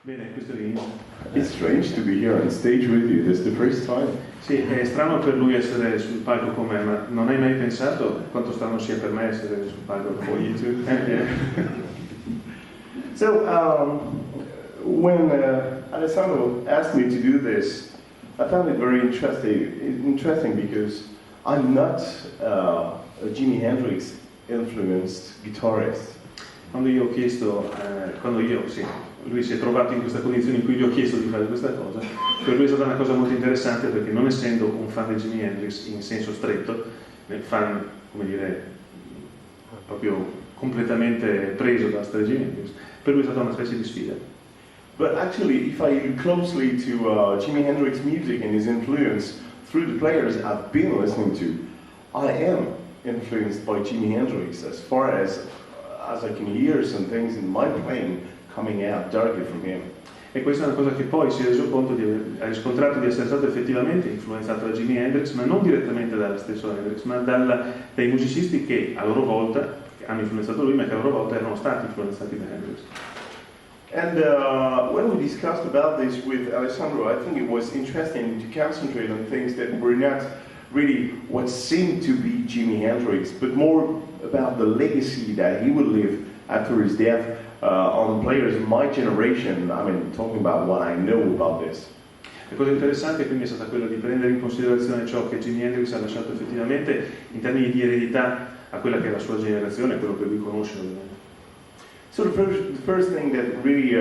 Bene, questo è l'inizio. It's strange to be here on stage with you. This is the first time. Sì, è strano per lui essere sul palco con me, ma non hai mai pensato quanto strano sia per me essere sul palco con you too? So, when Alessandro asked me to do this, I found it very interesting because I'm not a Jimi Hendrix influenced guitarist. Lui si è trovato in questa condizione in cui gli ho chiesto di fare questa cosa, per lui è stata una cosa molto interessante perché non essendo un fan di Jimi Hendrix in senso stretto, nel fan, come dire, proprio completamente preso dalla storia di Jimi Hendrix, per lui è stata una specie di sfida. But actually, if I look closely to Jimi Hendrix music and his influence through the players I've been listening to, I am influenced by Jimi Hendrix as far as I can hear some things in my playing coming out directly from him. E questa è una cosa che poi si è reso conto ha riscontrato di essere stato effettivamente influenzato da Jimi Hendrix, ma non direttamente dalla stesso Hendrix, ma dai musicisti che a loro volta hanno influenzato lui, ma che a loro volta erano stati influenzati da Hendrix. And when we discussed about this with Alessandro, I think it was interesting to concentrate on things that were not really what seemed to be Jimi Hendrix, but more about the legacy that he would leave after his death on players in my generation. I mean, talking about what I know about this. La cosa interessante quindi è stata quella di prendere in considerazione ciò che Jimi Hendrix ha lasciato effettivamente in termini di eredità a quella che è la sua generazione, quello che lui conosce ovviamente. So the first thing that really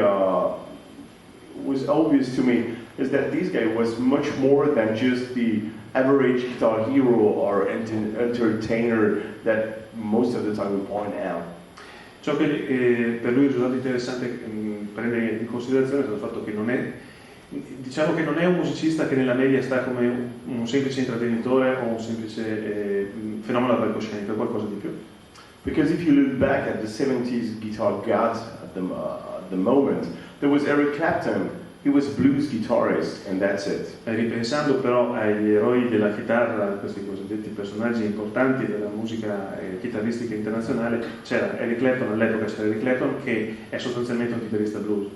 was obvious to me is that this guy was much more than just the average guitar hero or entertainer that most of the time we point out. Ciò che per lui è risultato interessante prendere in considerazione è stato il fatto che non è un musicista che nella media sta come un semplice intrattenitore o un semplice fenomeno da palcoscenico, è qualcosa di più. Because if you look back at the 70s guitar gods at the moment, there was Eric Clapton. He was a blues guitarist, and that's it. Ripensando però agli eroi della chitarra, questi cosiddetti personaggi importanti della musica chitarristica internazionale, c'era Eric Clapton, all'epoca c'era Eric Clapton che è sostanzialmente un chitarrista blues.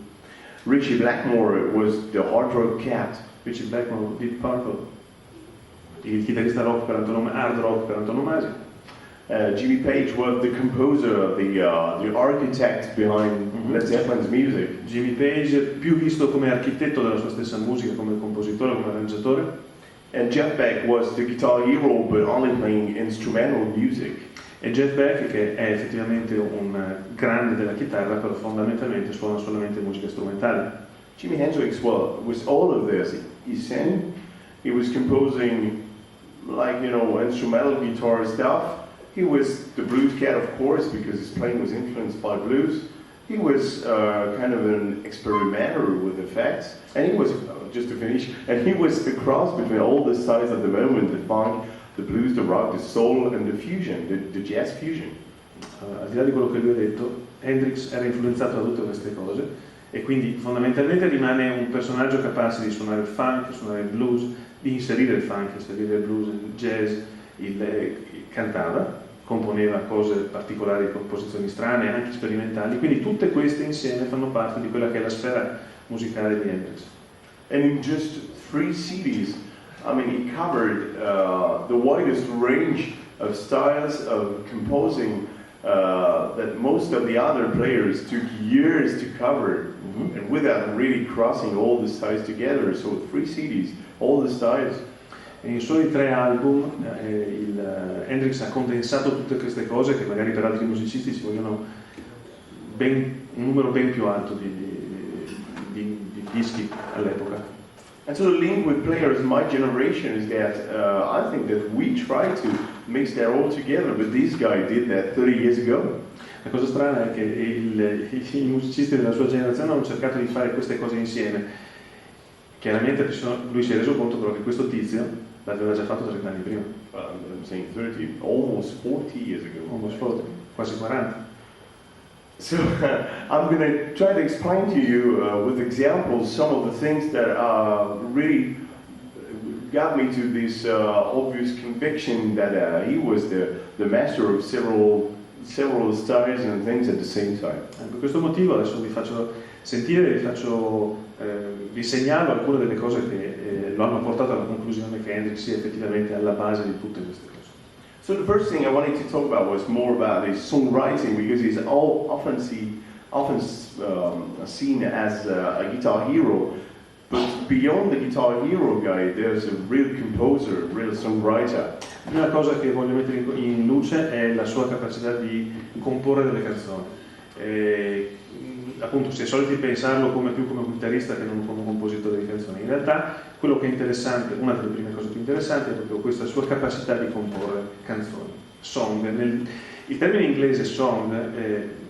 Richie Blackmore was the hard rock cat. Richie Blackmore, Deep Purple, il chitarrista rock hard rock per antonomasia. Jimmy Page was the composer, the architect behind Led Zeppelin's music. Jimmy Page, più visto come architetto della sua stessa musica, come compositore, come arrangiatore. And Jeff Beck was the guitar hero, but only playing instrumental music. E Jeff Beck, che è effettivamente un grande della chitarra, però fondamentalmente suona solamente musica strumentale. Jimi Hendrix was all of this. He sang, he was composing, like, instrumental guitar stuff. He was the blues cat, of course, because his playing was influenced by blues. He was kind of an experimenter with effects, and he was, just to finish, and he was the cross between all the styles of the moment, the funk, the blues, the rock, the soul, and the fusion, the jazz fusion. Al di là di quello che lui ha detto, Hendrix era influenzato da tutte queste cose, e quindi fondamentalmente rimane un personaggio capace di suonare il funk, suonare il blues, di inserire il funk, inserire il blues, il jazz, cantava, componeva cose particolari, composizioni strane, anche sperimentali, quindi tutte queste insieme fanno parte di quella che è la sfera musicale di Hendrix. And in just 3 CDs, I mean, he covered the widest range of styles of composing that most of the other players took years to cover, and without really crossing all the styles together. So 3 CDs, all the styles. In soli 3 album Hendrix ha condensato tutte queste cose che magari per altri musicisti ci vogliono un numero ben più alto di dischi all'epoca. And so the link with players in my generation is that I think that we try to mix that all together, but this guy did that 30 years ago. La cosa strana è che i musicisti della sua generazione hanno cercato di fare queste cose insieme. Chiaramente lui si è reso conto però che questo tizio l'aveva già fatto 30 anni prima. I'm saying 30, almost 40 years ago. Almost 40, quasi 40. So I'm going to try to explain to you with examples some of the things that really got me to this obvious conviction that he was the master of several styles and things at the same time. Per questo motivo adesso vi faccio sentire, vi segnalo alcune delle cose che lo hanno portato alla conclusione che Hendrix sia effettivamente alla base di tutte queste cose. So the first thing I wanted to talk about was more about his songwriting, because he's often seen as a guitar hero, but beyond the guitar hero guy, there's a real composer, a real songwriter. La prima cosa che voglio mettere in luce è la sua capacità di comporre delle canzoni. Appunto, si è soliti pensarlo più come un chitarrista che non come un compositore di canzoni. In realtà quello che è interessante, una delle prime cose più interessanti, è proprio questa sua capacità di comporre canzoni. Song, il termine inglese song,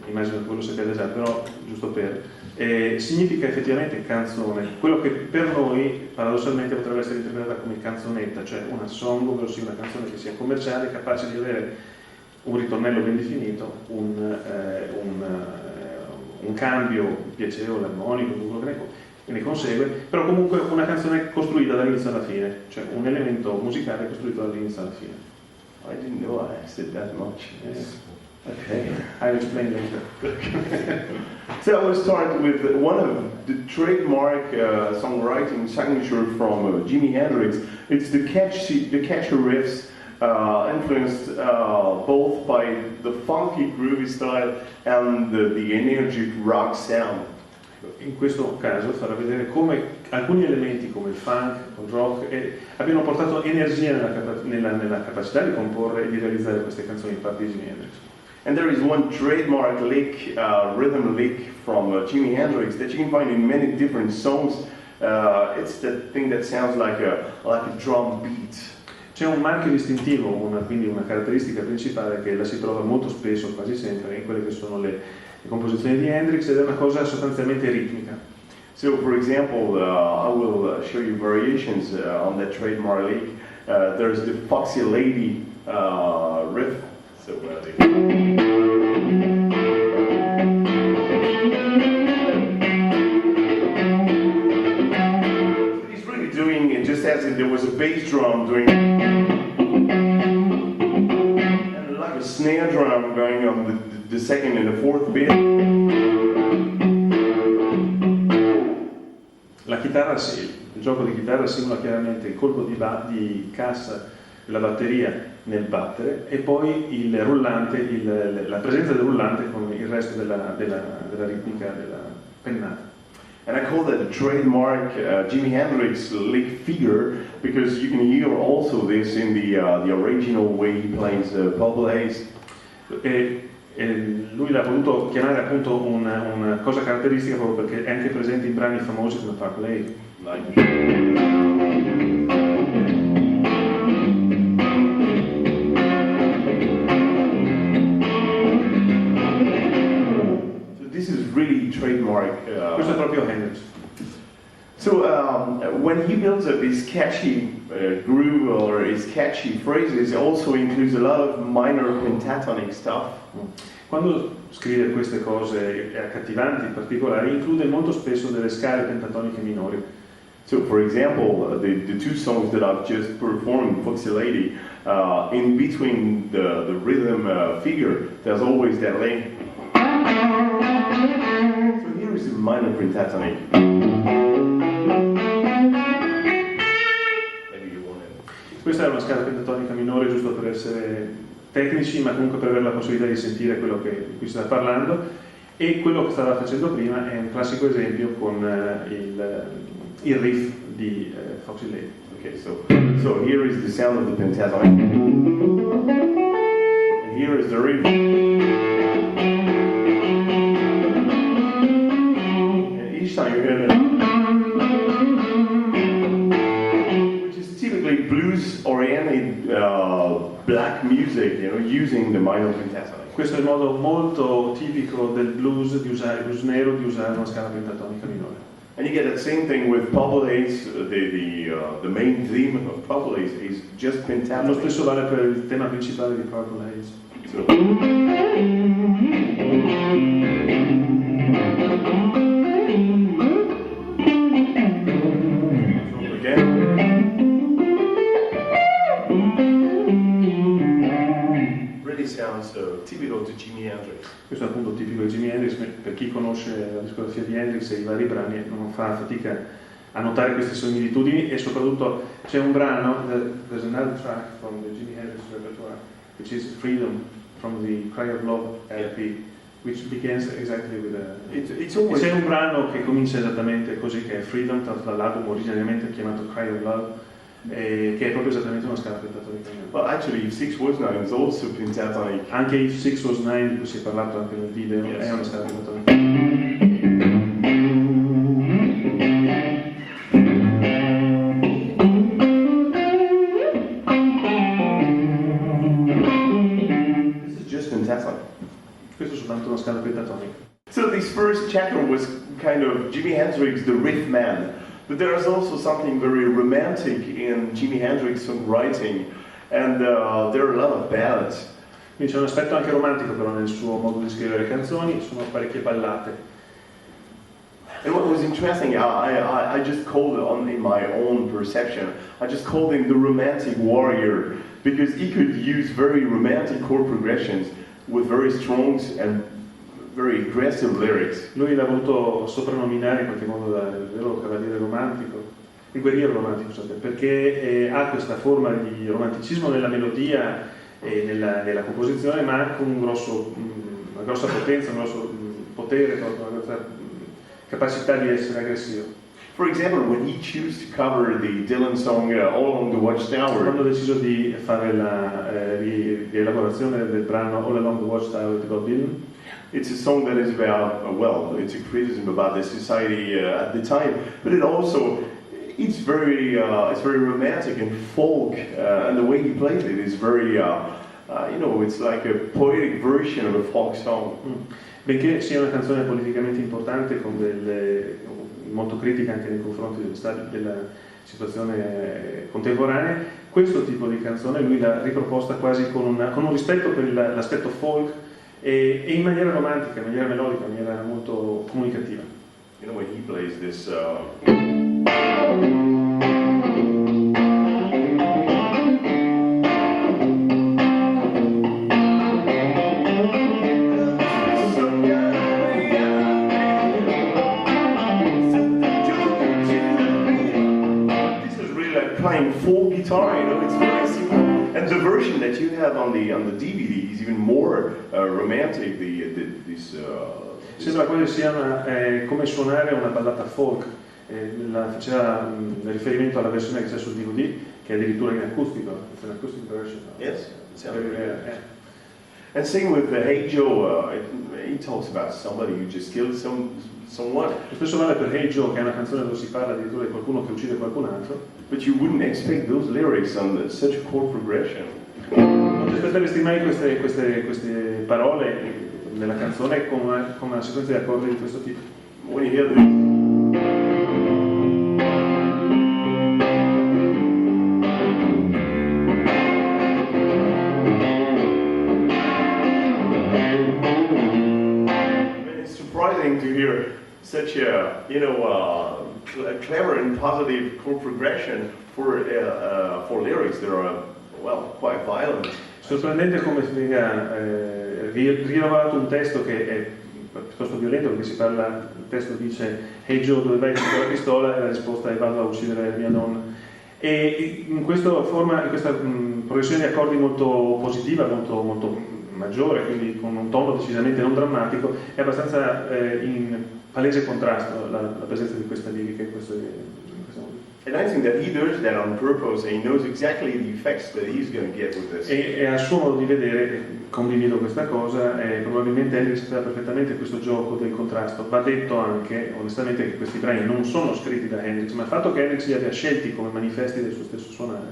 immagino che voi lo sappiate già, però giusto significa effettivamente canzone, quello che per noi paradossalmente potrebbe essere interpretata come canzonetta, cioè una song, ovvero sia una canzone che sia commerciale, capace di avere un ritornello ben definito, un cambio piacevole, armonico, quello che ne consegue, però comunque una canzone costruita dall'inizio alla fine, cioè un elemento musicale costruito dall'inizio alla fine. I didn't know I said that much. Yes. Okay. I'll explain later. So I will start with one of the trademark songwriting signature from Jimi Hendrix. It's the catchy riffs, influenced both by the funky groovy style and the energetic rock sound. In questo caso farà vedere come alcuni elementi come il funk, il rock abbiano portato energia nella capacità di comporre e di realizzare queste canzoni in parte di Jimi Hendrix. And there is one trademark lick, rhythm lick from Jimi Hendrix that you can find in many different songs. It's that thing that sounds like a drum beat. C'è un marchio distintivo, quindi una caratteristica principale che la si trova molto spesso, quasi sempre, in quelle che sono le composizioni di Hendrix, ed è una cosa sostanzialmente ritmica. So, for example, I will show you variations on that trademark lick. There's the Foxy Lady riff. So, he's really doing it just as if there was a bass drum doing, and like a snare drum going on the second and the fourth beat. La chitarra, il gioco di chitarra simula chiaramente il colpo di cassa della batteria nel battere e poi il rullante, la presenza del rullante con il resto della ritmica della pennata. And I call that a trademark Jimi Hendrix lick figure, because you can hear also this in the original way he plays Purple Haze. Lui l'ha voluto chiamare appunto una cosa caratteristica proprio perché è anche presente in brani famosi come Purple Haze. So this is really trademark. Questo è proprio Hendrix. So when he builds up his catchy groove or his catchy phrases, it also includes a lot of minor pentatonic stuff. Quando scrive queste cose accattivanti, particolari, include molto spesso delle scale pentatoniche minori. So, for example, the two songs that I've just performed, Foxy Lady, in between the rhythm figure, there's always that link. So here is a minor pentatonic. Maybe you want it. Questa è una scala pentatonica minore, giusto per essere tecnici, ma comunque per avere la possibilità di sentire quello di cui si sta parlando, e quello che stava facendo prima è un classico esempio con il riff di Foxy Lady. Okay, so here is the sound of the pentatonic, and here is the riff, and each time you hear it, which is typically blues-oriented black music, using the minor pentatonic. Questo è il modo molto tipico del blues nero di usare una scala pentatonica minore. And you get that same thing with Purple Haze. The main theme of Purple Haze is just pentatonic. Lo stesso vale per il tema principale di Purple Haze. So, really sounds typical to Jimi Hendrix. Questo è appunto tipico di Jimi Hendrix. Per chi conosce la discografia di Hendrix e i vari brani non fa fatica a notare queste similitudini, e soprattutto c'è un brano, there's another track from the Jimi Hendrix repertoire, which is Freedom from the Cry of Love LP, which begins exactly with c'è un brano che comincia esattamente così, che è Freedom, tratto dall'album originariamente chiamato Cry of Love, che è proprio esattamente una scala pentatonica. Well, actually, If 6 Was 9 is also pentatonic. Anche If 6 Was 9, di cui si è parlato anche nel video, yes, è una scala pentatonica. Questo è soltanto una scala pentatonica. So this first chapter was kind of Jimi Hendrix, the riff man. But there is also something very romantic in Jimi Hendrix songwriting, and there are a lot of ballads. Quindi c'è un aspetto anche romantico però nel suo modo di scrivere canzoni, sono parecchie ballate. And what was interesting, I just called it on in my own perception, I just called him the romantic warrior, because he could use very romantic chord progressions with very strong and very aggressive lyrics. Lui l'ha voluto soprannominare in qualche modo il vero cavaliere romantico, il guerriero romantico, perché ha questa forma di romanticismo nella melodia e nella composizione, ma anche una grossa potenza, un grosso potere, una grossa capacità di essere aggressivo. For example, when he chose to cover the Dylan song All Along the Watchtower, quando ha deciso di fare la rielaborazione del brano All Along the Watchtower di Bob Dylan, it's a song that is about, it's a criticism about the society at the time, but it's very romantic and folk, and the way he plays it is very, it's like a poetic version of a folk song. Benché sia una canzone politicamente importante, con molto critica anche nei confronti della situazione contemporanea, questo tipo di canzone lui l'ha riproposta quasi con un rispetto per l'aspetto folk e in maniera romantica, in maniera melodica, in maniera molto comunicativa. You know, when he plays this playing full guitar, it's very simple. And the version that you have on the DVD is even more romantic. Sembra quasi sia come suonare una ballata folk. Faceva riferimento alla versione che c'è sul DVD, che è addirittura in acustico. It's an acoustic version. Yes. And same with Hey Joe, he talks about somebody who just killed someone. Lo stesso vale per Hey Joe, che è una canzone dove si parla addirittura di qualcuno che uccide qualcun altro. But you wouldn't expect those lyrics on such a chord progression. Non ti aspetteresti mai queste parole nella canzone con una sequenza di accordi di questo tipo. When you hear this, to hear such a clever and positive chord progression for lyrics that are quite violent. Sorprendente come venga rilavorato un testo che è piuttosto violento, perché il testo dice Hey Joe, dove vai con la pistola, e la risposta è vado a uccidere mia donna. E in questa progressione di accordi molto positiva, molto maggiore, quindi con un tono decisamente non drammatico, è abbastanza in palese contrasto la presenza di questa lirica in questo And I think that he does that on purpose, and he knows exactly the effects that he's going to get with this. E a suo modo di vedere, condivido questa cosa, probabilmente Hendrix sapeva perfettamente questo gioco del contrasto. Va detto anche, onestamente, che questi brani non sono scritti da Hendrix, ma il fatto che Hendrix li abbia scelti come manifesti del suo stesso suonare,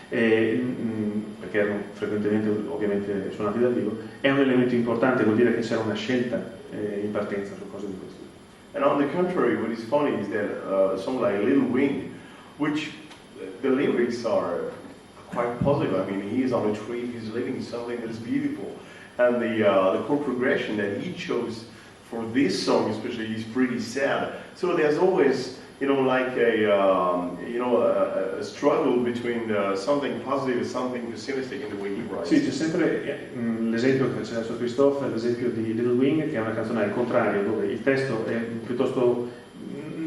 perché erano frequentemente ovviamente suonati dal vivo, è un elemento importante, vuol dire che c'era una scelta in partenza su cose di questo. And on the contrary, what is funny is that a song like Little Wing, which the lyrics are quite positive. I mean, he is on a tree, he's living something that is beautiful, and the chord progression that he chose for this song especially, is pretty sad. So there's always, like a struggle between something positive and something pessimistic in the way he writes. Sì, c'è sempre l'esempio che faceva su Christophe, l'esempio di Little Wing, che è una canzone al contrario, dove il testo è piuttosto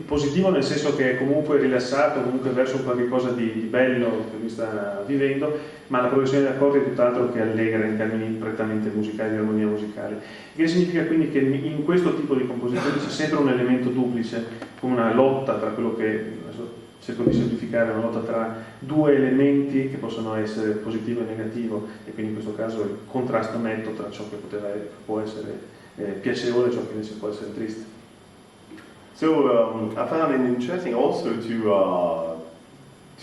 positivo, nel senso che è comunque rilassato, comunque verso qualche cosa di bello che lui sta vivendo, ma la progressione di accordi è tutt'altro che allegra in termini prettamente musicali, di armonia musicale. Il che significa quindi che in questo tipo di composizione c'è sempre un elemento duplice, come una lotta tra quello che, adesso cerco di semplificare, una lotta tra due elementi che possono essere positivo e negativo, e quindi in questo caso il contrasto netto tra ciò che può essere piacevole e ciò che invece può essere triste. So I found it interesting also to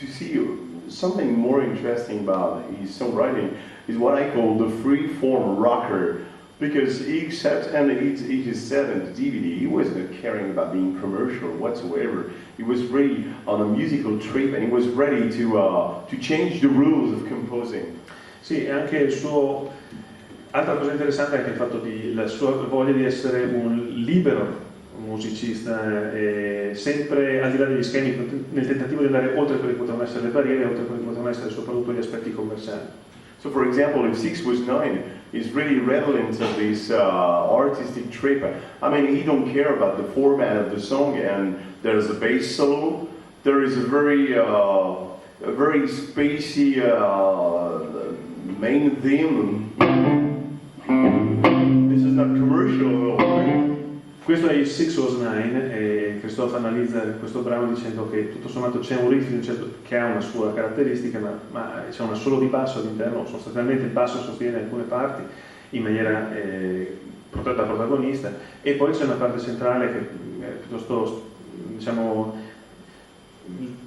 see something more interesting about his songwriting is what I call the free-form rocker, because he accepts, and he just said in the DVD, he wasn't caring about being commercial whatsoever. He was really on a musical trip, and he was ready to change the rules of composing. Sì, anche il suo... Altra cosa interessante è anche il fatto di la sua voglia di essere un libero musicista, sempre al di là degli schemi, nel tentativo di andare oltre quelli che potevano essere le barriere, oltre quelli che potevano essere soprattutto gli aspetti commerciali. So for example, if 6 was 9 is really relevant of this artistic trip. I mean, he don't care about the format of the song, and there's a bass solo, there is a very spacey main theme. This is not commercial at all. Questo è il 6 Was 9 e Christophe analizza questo brano dicendo che tutto sommato c'è un riff che ha una sua caratteristica, ma c'è un assolo di basso all'interno, sostanzialmente il basso sostiene alcune parti in maniera da protagonista, e poi c'è una parte centrale che è piuttosto, diciamo,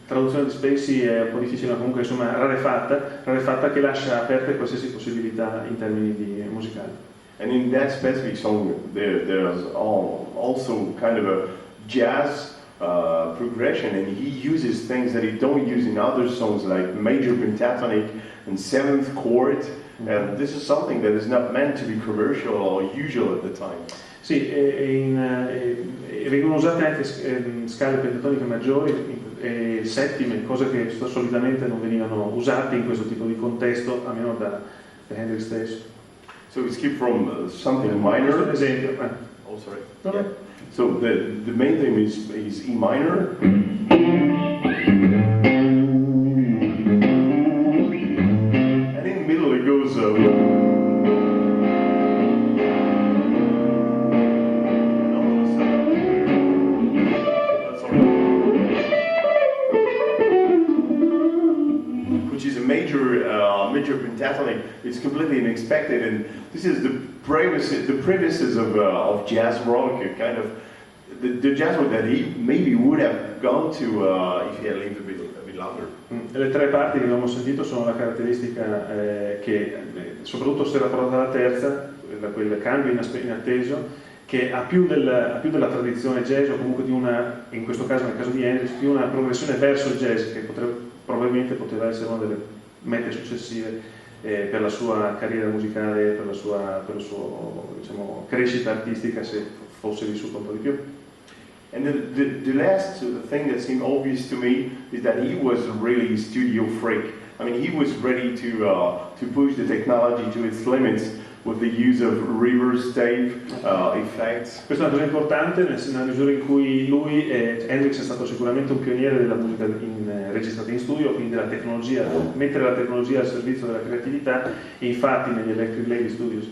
traduzione di Spacey è un po' difficile, ma comunque insomma rarefatta che lascia aperte qualsiasi possibilità in termini musicali. And in that specific song, there's also kind of a jazz progression, and he uses things that he don't use in other songs, like major pentatonic and 7th chord. And this is something that is not meant to be commercial or usual at the time. Sì, vengono usate anche scale pentatoniche maggiori e settime, cose che solitamente non venivano usate in questo tipo di contesto, almeno da Hendrix stesso. So we skip from something minor. Esempio. Oh, sorry. No. Yeah. So the main theme is E minor. And in the middle it goes. Which is a major pentatonic. It's completely unexpected, and this is the premises of jazz rock, kind of the jazz rock that he maybe would have gone to if he had lived a bit longer. Le tre parti che abbiamo sentito sono la caratteristica che, soprattutto se rapportata alla terza, da quel cambio inatteso, che ha più della tradizione jazz, o comunque di una, in questo caso, nel caso di Hendrix, più una progressione verso il jazz, che probabilmente poteva essere una delle mete successive per la sua carriera musicale, per la sua diciamo, crescita artistica, se fosse vissuto un po' di più. And the last thing that seemed obvious to me is that he was really a studio freak. I mean, he was ready to push the technology to its limits with the use of reverse tape effects. Questa è una cosa importante nella misura in cui lui, Hendrix, è stato sicuramente un pioniere della musica registrata in studio, quindi della tecnologia, mettere la tecnologia al servizio della creatività, e infatti negli Electric Lady Studios.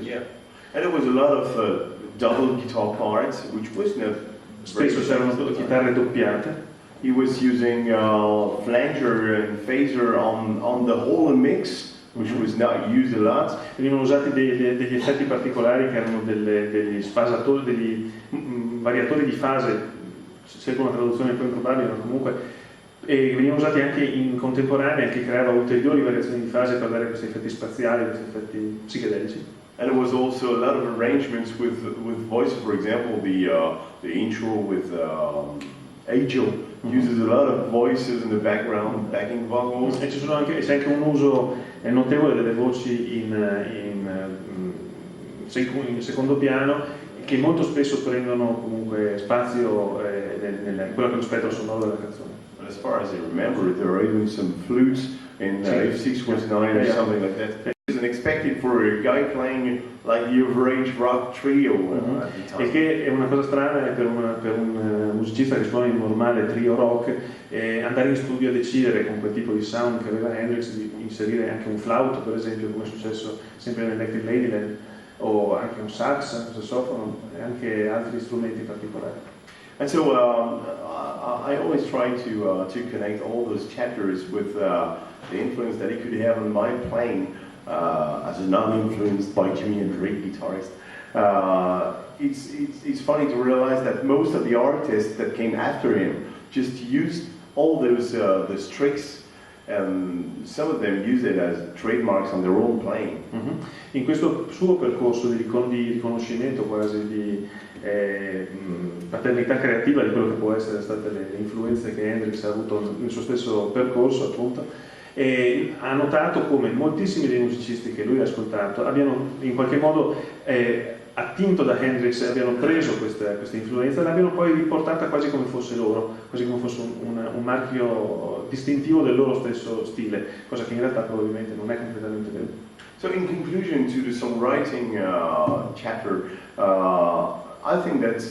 Yeah. And there was a lot of double guitar parts, which was not. Spesso c'erano chitarre doppiate. He was using flanger and phaser on the whole mix, which was not used a lot. Venivano usati degli effetti particolari che erano degli sfasatori, degli variatori di fase, cerco una traduzione poi improbabile, ma comunque, e venivano usati anche in contemporanea, che creava ulteriori variazioni di fase per dare questi effetti spaziali, questi effetti psichedelici. And there was also a lot of arrangements with voice. For example, the intro with Angel uses a lot of voices in the background, backing vocals. E c'è anche un uso notevole delle voci in secondo piano, che molto spesso prendono comunque spazio in quello che è lo spettro sonoro della canzone. But as far as I remember, there are even some flutes in if 619 or something like that. It isn't expected for a guy playing like the average rock trio at the time. E che è una cosa strana per un musicista che suona in normale trio rock, andare in studio a decidere con quel tipo di sound che aveva Hendrix di inserire anche un flauto, per esempio, come è successo sempre nell'Electric Ladyland, o anche un sax, un sassofono e anche altri strumenti particolari. And so I always try to connect all those chapters with the influence that he could have on my playing as a non-influenced by Jimi and a great guitarist. It's funny to realize that most of the artists that came after him just used all those tricks, and some of them use it as trademarks on their own playing. Mm-hmm. In questo suo percorso di riconoscimento, quasi di paternità creativa di quello che può essere state le influenze che Hendrix ha avuto nel suo stesso percorso, appunto, ha notato come moltissimi dei musicisti che lui ha ascoltato abbiano in qualche modo attinto da Hendrix, abbiano preso questa influenza e l'abbiano poi riportata quasi come fosse loro, quasi come fosse un marchio distintivo del loro stesso stile, cosa che in realtà probabilmente non è completamente vero. So in conclusion to the songwriting chapter, I think that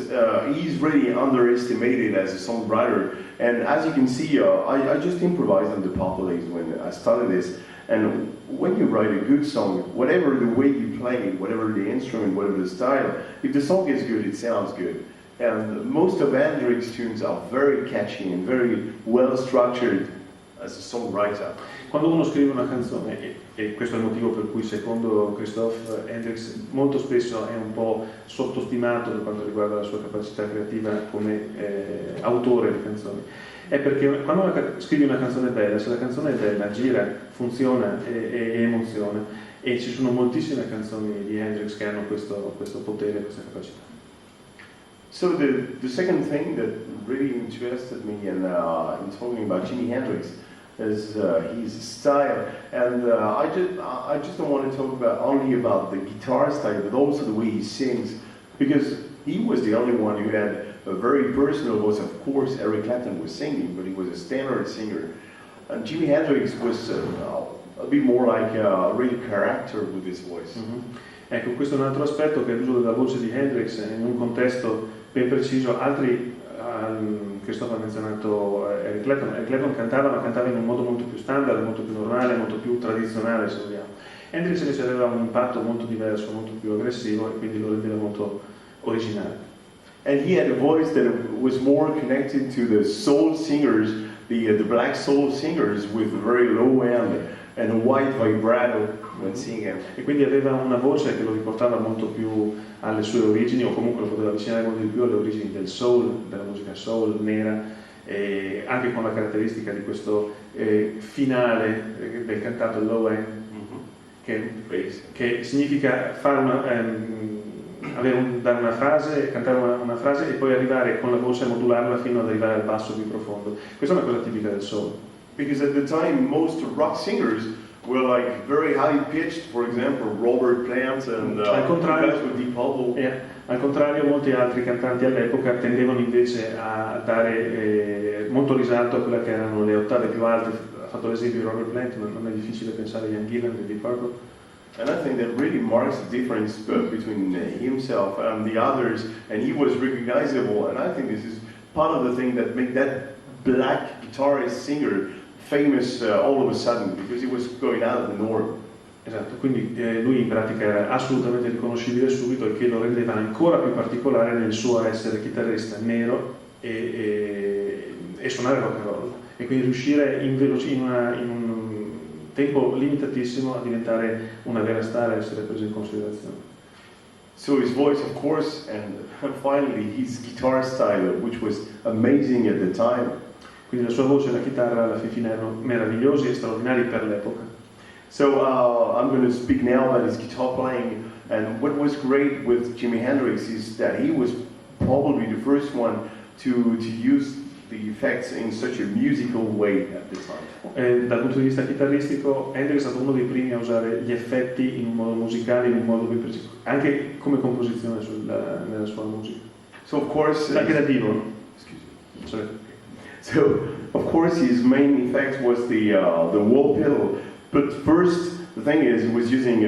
he's really underestimated as a songwriter, and as you can see, I just improvised on the populace when I started this, and when you write a good song, whatever the way you play it, whatever the instrument, whatever the style, if the song is good, it sounds good. And most of Hendrix tunes are very catchy and very well structured as a songwriter. Quando uno scrive una canzone, e questo è il motivo per cui secondo Christophe Hendrix molto spesso è un po' sottostimato per quanto riguarda la sua capacità creativa come autore di canzoni, è perché quando scrivi una canzone bella, se la canzone è bella, gira, funziona e emoziona, e ci sono moltissime canzoni di Hendrix che hanno questo potere, questa capacità. So the second thing that really interested me in talking about Jimi Hendrix is his style, and I just don't want to talk only about the guitar style, but also the way he sings, because he was the only one who had a very personal voice. Of course, Eric Clapton was singing, but he was a standard singer, and Jimi Hendrix was a bit more like a real character with his voice. Mm-hmm. Ecco, questo è un altro aspetto, che è l'uso della voce di Hendrix in un contesto ben preciso. Christophe ha menzionato Eric Clapton cantava, ma cantava in un modo molto più standard, molto più normale, molto più tradizionale, se vogliamo. Hendrix invece aveva un impatto molto diverso, molto più aggressivo, e quindi lo rendeva molto originale. And he had a voice that was more connected to the soul singers, the black soul singers with a very low end and a wide vibrato when singing. E quindi aveva una voce che lo riportava molto più alle sue origini, o comunque lo poteva avvicinare molto di più alle origini del soul, della musica soul nera, e anche con la caratteristica di questo finale del cantato low end, che significa fare dare una frase, cantare una frase e poi arrivare con la voce a modularla fino ad arrivare al basso più profondo. Questa è una cosa tipica del soul. Because at the time most rock singers were like very high pitched, for example Robert Plant and guys with Deep Purple. Al contrario, molti altri cantanti all'epoca tendevano invece a dare molto risalto a quelle che erano le ottave più alte. Ha fatto l'esempio di Robert Plant, ma non è difficile pensare a Ian Gillan di Deep Purple. And I think that really marks the difference between himself and the others, and he was recognizable, and I think this is part of the thing that made that black guitarist singer famous all of a sudden, because he was going out of the norm. Esatto, quindi lui in pratica era assolutamente riconoscibile subito, e che lo rendeva ancora più particolare nel suo essere chitarrista nero e suonare rock and roll, e quindi riuscire in un tempo limitatissimo a diventare una vera star e essere preso in considerazione. So his voice, of course, and finally his guitar style, which was amazing at the time. Quindi la sua voce e la chitarra alla fine erano meravigliosi e straordinari per l'epoca. So I'm going to speak now about his guitar playing, and what was great with Jimi Hendrix is that he was probably the first one to use the effects in such a musical way at the time. Dal punto di vista chitarristico, Hendrix è stato uno dei primi a usare gli effetti in un modo musicale, in un modo ben preciso, anche come composizione nella sua musica. So of course, anche da vivo. excuse me. Sorry. So of course, his main effect was the wall pedal. But first, the thing is, he was using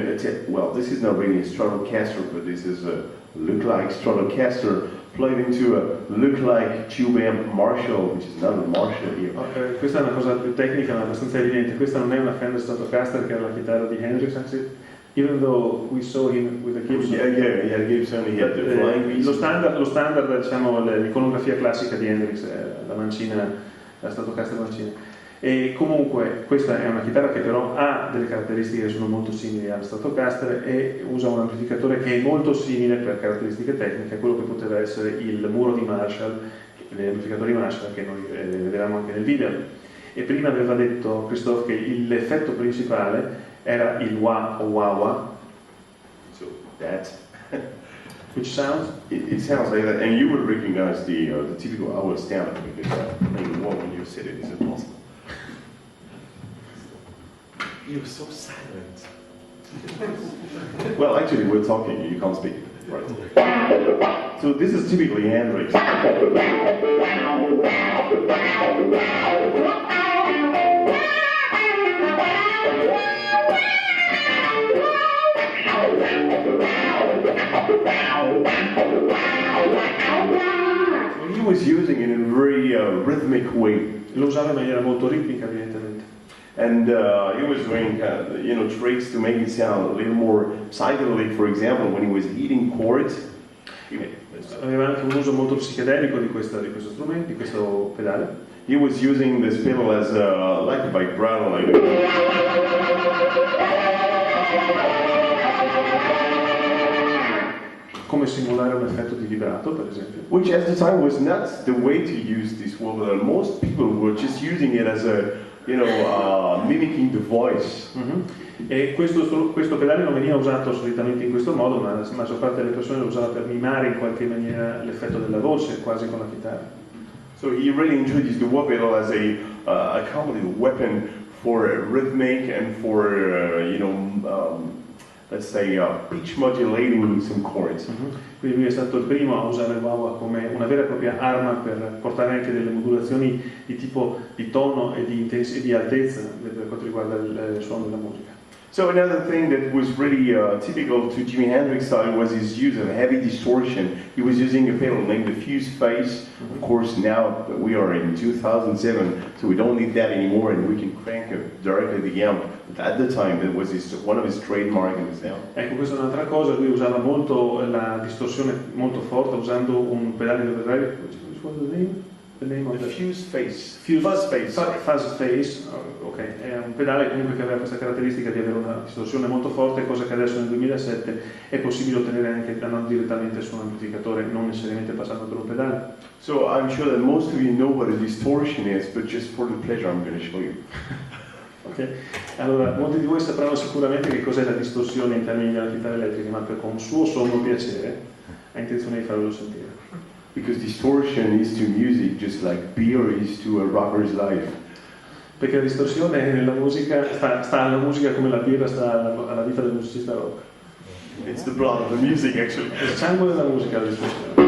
well, this is not really a Stratocaster, but this is a look-like Stratocaster played into a look-like tube amp Marshall, which is not a Marshall here. Questa è una cosa più tecnica, ma abbastanza evidente. Questa non è una Fender Stratocaster, che era la chitarra di Hendrix, anzi, even though we saw him with a Gibson. Yeah, Gibson, he had the flying piece. Lo standard, diciamo, l'iconografia classica di Hendrix, la mancina, la Stratocaster mancina. E comunque questa è una chitarra che però ha delle caratteristiche che sono molto simili alla Stratocaster e usa un amplificatore che è molto simile per caratteristiche tecniche a quello che poteva essere il muro di Marshall, gli amplificatori Marshall che noi vedevamo anche nel video. E prima aveva detto Christophe che l'effetto principale era il wah o wah-wah. So that which sounds? It sounds like that, and you would recognize the typical I will stand up because playing wah when you said it is impossible. You're so silent. Well, actually, we're talking. You can't speak. Right. So this is typically Hendrix. He was using it in a very rhythmic way. Lo usava in maniera molto ritmica, evidentemente. And he was doing tricks to make it sound a little more psychedelic. For example, when he was hitting chords. Aveva anche un uso molto psichedelico di questo strumento, di questo pedale. He was using this pedal as like a vibrato, like. Come simulare un effetto di vibrato, per esempio. Which at the time was not the way to use this wall pedal. Most people were just using it as a mimicking the voice. Mm-hmm. E questo pedale non veniva usato solitamente in questo modo, ma la maggior parte delle persone lo usava per mimare in qualche maniera l'effetto della voce, quasi con la chitarra. So he really introduced the wah pedal as a comedy weapon for rhythmic and for let's say pitch modulating some chords. Mm-hmm. Quindi lui è stato il primo a usare il wah-wah come una vera e propria arma per portare anche delle modulazioni di tipo di tono e di altezza per quanto riguarda il suono della musica. So another thing that was really typical to Jimi Hendrix style was his use of heavy distortion. He was using a pedal named the Fuse Face. Of course, now we are in 2007, so we don't need that anymore, and we can crank directly the amp. But at the time, that was one of his trademark in his sound. Ecco, questa è un'altra cosa. Lui usava molto la distorsione molto forte, usando un pedale di overdrive. The name of the Fuse Face. Fuzz Face, ok, è un pedale comunque che aveva questa caratteristica di avere una distorsione molto forte, cosa che adesso nel 2007 è possibile ottenere anche non direttamente su un amplificatore, non necessariamente passando per un pedale. So I'm sure that most of you know what a distortion is, but just for the pleasure I'm going to show you. Ok, allora molti di voi sapranno sicuramente che cos'è la distorsione in termini della chitarra elettrica, ma per con suo sommo piacere ha intenzione di farvelo sentire. Because distortion is to music just like beer is to a rocker's life. Perché la distorsione nella musica sta alla musica come la birra sta alla vita del musicista rock. It's the blood of the music actually. È il sangue della musica la distorsione.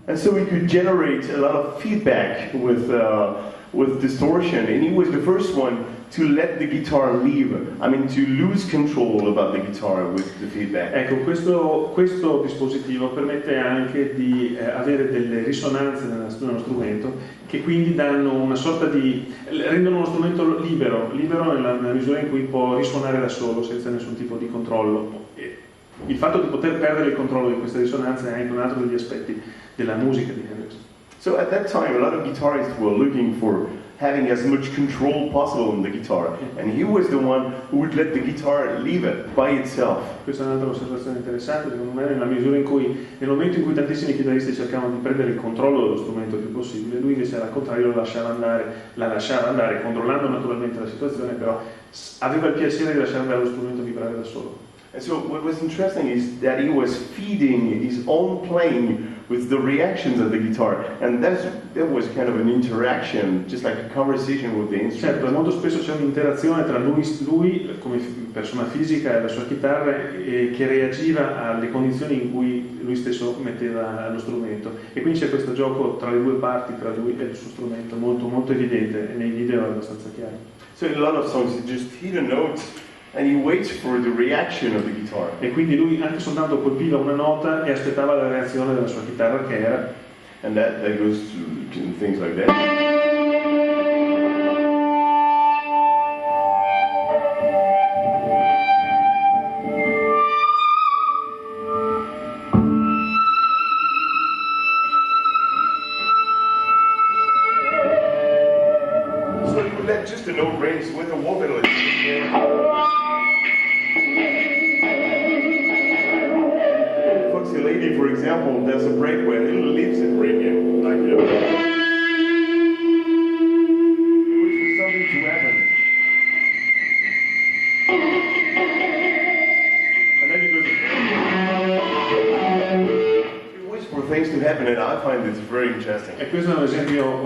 And so we could generate a lot of feedback with distortion, and he was the first one to let the guitar to lose control about the guitar with the feedback. Ecco, questo dispositivo permette anche di avere delle risonanze nello strumento che quindi danno una sorta di rendono uno strumento libero nella misura in cui può risuonare da solo senza nessun tipo di controllo. E il fatto di poter perdere il controllo di queste risonanze è anche un altro degli aspetti della musica di Hendrix. So at that time, a lot of guitarists were looking for having as much control possible on the guitar, and he was the one who would let the guitar leave it by itself. Questa è un'altra osservazione interessante, secondo me, nella misura in cui, nel momento in cui tantissimi chitarristi cercavano di prendere il controllo dello strumento il più possibile, lui invece al contrario la lasciava andare, controllando naturalmente la situazione, però aveva il piacere di lasciare andare lo strumento a vibrare da solo. And so what was interesting is that he was feeding his own playing with the reactions of the guitar, and that was kind of an interaction, just like a conversation with the instrument. Certo, molto spesso c'è un'interazione tra lui come persona fisica e la sua chitarra che reagiva alle condizioni in cui lui stesso metteva lo strumento, e quindi c'è questo gioco tra le due parti, tra lui e il suo strumento, molto, molto evidente, e nei video è abbastanza chiaro. So in a lot of songs he just hit a note and he waits for the reaction of the guitar. E quindi lui anche soltanto colpiva una nota e aspettava la reazione della sua chitarra, che era. And that goes to things like that. So you let just a note range with a wobble. Lady, for example, there's a break where it leaves it ringing, like which was something to happen. And then he goes, he waits for things to happen, and I find this very interesting. E questo è un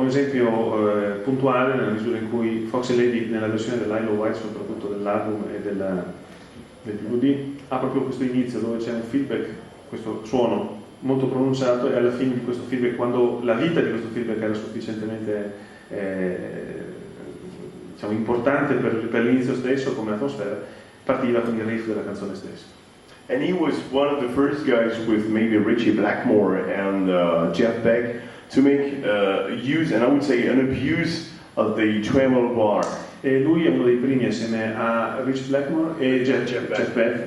esempio puntuale, nella misura in cui Foxy Lady, nella versione dell'Isle of Wight, soprattutto dell'album e del DVD, ha proprio questo inizio dove c'è un feedback, questo suono molto pronunciato, e alla fine di questo feedback, quando la vita di questo feedback era sufficientemente diciamo, importante per l'inizio stesso come atmosfera, partiva con il riff della canzone stessa. And he was one of the first guys with maybe Richie Blackmore and Jeff Beck to make use, and I would say an abuse of the tremolo bar. E lui è uno dei primi, assieme a Richie Blackmore e Jeff Beck,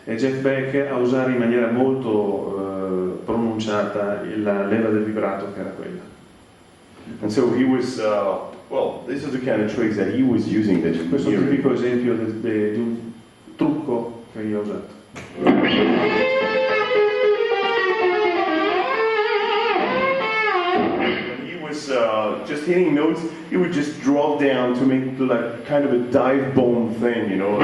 e Jeff Beck, a usare in maniera molto pronunciata la leva del vibrato, che era quella. And so he was, well, this is the kind of tricks that he was using. Questo è un tipico esempio di un trucco che io ho usato. When he was just hitting notes, he would just drop down to make like kind of a dive bomb thing, you know.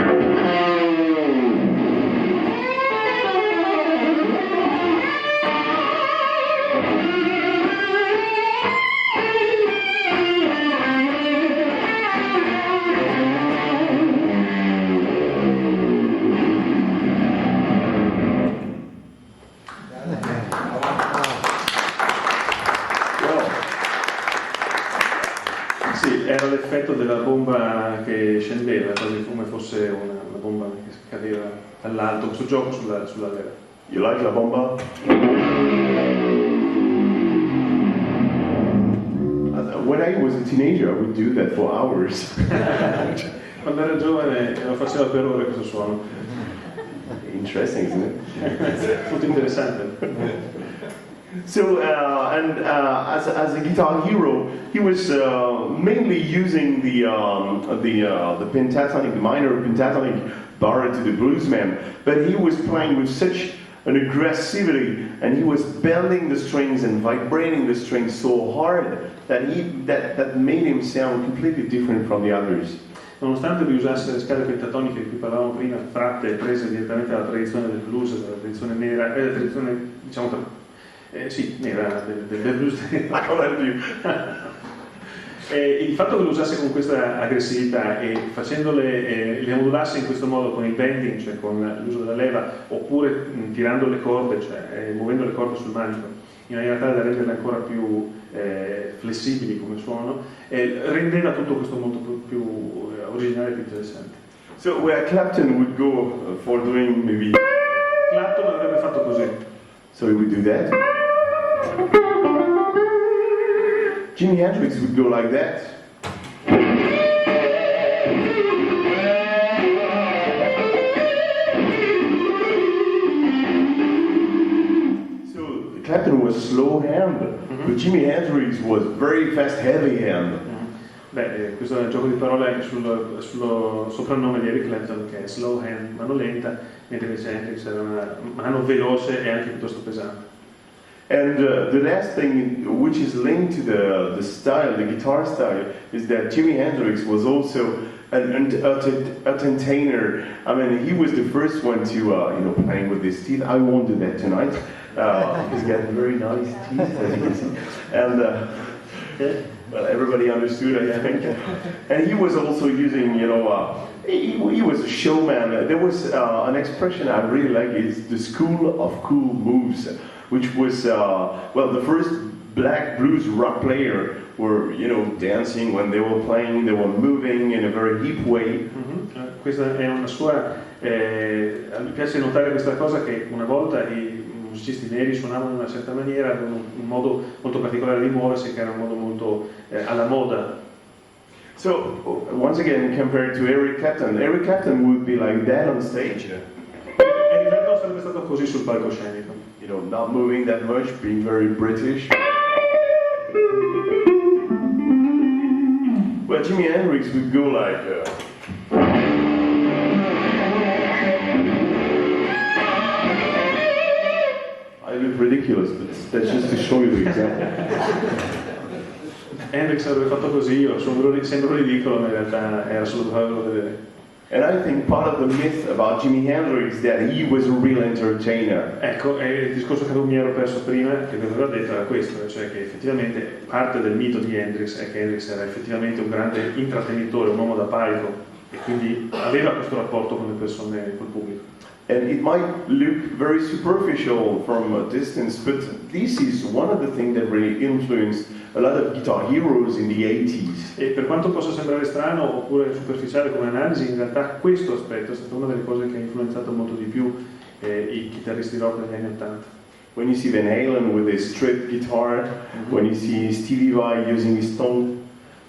Era l'effetto della bomba che scendeva, quasi come fosse una bomba che cadeva dall'alto, questo gioco sulla leva. You like la bomba? When I was a teenager, I would do that for hours. Quando ero giovane lo faceva per ore questo suono. Interesting, isn't it? Molto interessante. So, as a guitar hero, he was mainly using the pentatonic, the minor pentatonic borrowed to the bluesman, but he was playing with such an aggressivity, and he was bending the strings and vibrating the strings so hard that that made him sound completely different from the others. Nonostante lui usasse le scale pentatoniche di cui parlavamo prima, tratte e prese direttamente dalla tradizione del blues, dalla tradizione nera, dalla tradizione, diciamo, nera del blues. E il fatto che lo usasse con questa aggressività e facendole, le modulasse in questo modo con il bending, cioè con l'uso della leva, oppure tirando le corde, cioè muovendo le corde sul manico, in maniera tale da renderle ancora più flessibili come suono, rendeva tutto questo molto più originale e più interessante. So where Clapton would go for doing maybe... Clapton avrebbe fatto così. So he would do that. Jimi Hendrix would go like that. So Clapton was slow hand, but Jimi Hendrix was very fast, heavy hand. Questo è il gioco di parole anche sullo soprannome di Eric Clapton, che è slow hand, mano lenta, mentre invece Hendrix era una mano veloce e anche piuttosto pesante. And the last thing which is linked to the style, the guitar style, is that Jimi Hendrix was also an entertainer. I mean, he was the first one to, playing with his teeth. I won't do that tonight. He's got very nice teeth, as you can see. And, well, everybody understood, I think. And he was also using, he was a showman. There was an expression I really like, is the school of cool moves, which was, the first black blues rock player were, dancing when they were playing, they were moving in a very hip way. Mm-hmm. Questa è una sua, mi piace notare questa cosa, che una volta i musicisti neri suonavano in una certa maniera, avevano un modo molto particolare di muoversi, che era un modo molto alla moda. So, once again, compared to Eric Clapton would be like that on stage. Eric Clapton sarebbe stato così sul palcoscenico. Not moving that much, being very British. Well, Jimi Hendrix would go like... I look ridiculous, but that's just to show you the example. Hendrix avrebbe fatto così, io sembro ridicolo, ma in realtà era solo da farlo vedere. And I think part of the myth about Jimi Hendrix is that he was a real entertainer. Ecco, il discorso che mi ero perso prima, che vi avevo detto, era questo, cioè che effettivamente parte del mito di Hendrix è che Hendrix era effettivamente un grande intrattenitore, un uomo da palco, e quindi aveva questo rapporto con le persone, col pubblico. And it might look very superficial from a distance, but this is one of the things that really influenced a lot of guitar heroes in the 80s. E per quanto possa sembrare strano oppure superficiale come analisi, in realtà questo aspetto è stata una delle cose che ha influenzato molto di più i chitarristi rock degli anni 80. When you see Van Halen with his straight guitar, when you see Stevie Vai using his tongue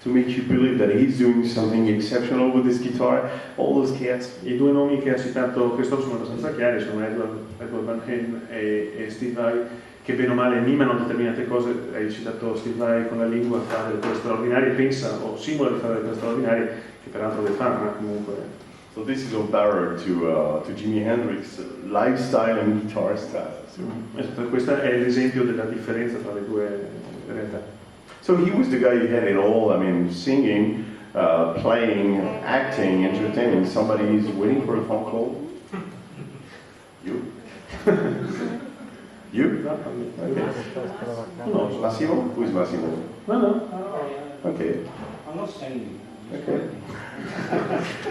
to make you believe that he's doing something exceptional with his guitar, all those cats. I due nomi che ha citato Christophe sono abbastanza chiari, sono Edward Van Halen e Steve Vai, che bene o male mimano determinate cose. Hai citato Steve Vai con la lingua, fa delle cose straordinarie, pensa o simula di fare delle cose straordinarie, che peraltro le fa, ma comunque. So this is all parallel to Jimi Hendrix lifestyle and guitar style. Esatto, questo è l'esempio della differenza tra le due realtà. So he was the guy who had it all. I mean, singing, playing, acting, entertaining. Somebody is waiting for a phone call. You? You? No, Massimo? Who is Massimo? No. Okay. I'm not singing. Okay.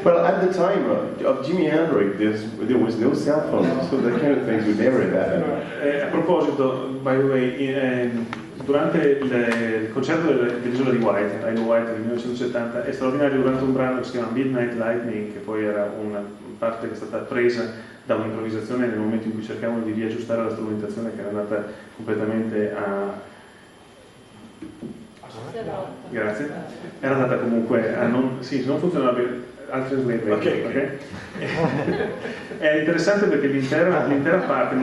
Well, at the time of Jimi Hendrix, there was no cell phone, so that kind of things would never happen. A proposito, by the way, durante il concerto dell'isola di White, Isle of Wight del 1970, è straordinario durante un brano che si chiama Midnight Lightning, che poi era una parte che è stata presa da un'improvvisazione nel momento in cui cercavano di riaggiustare la strumentazione, che era andata completamente Grazie. Era andata comunque a non... Sì, se non funzionava bene, altri slide. Okay. È interessante perché l'intera parte,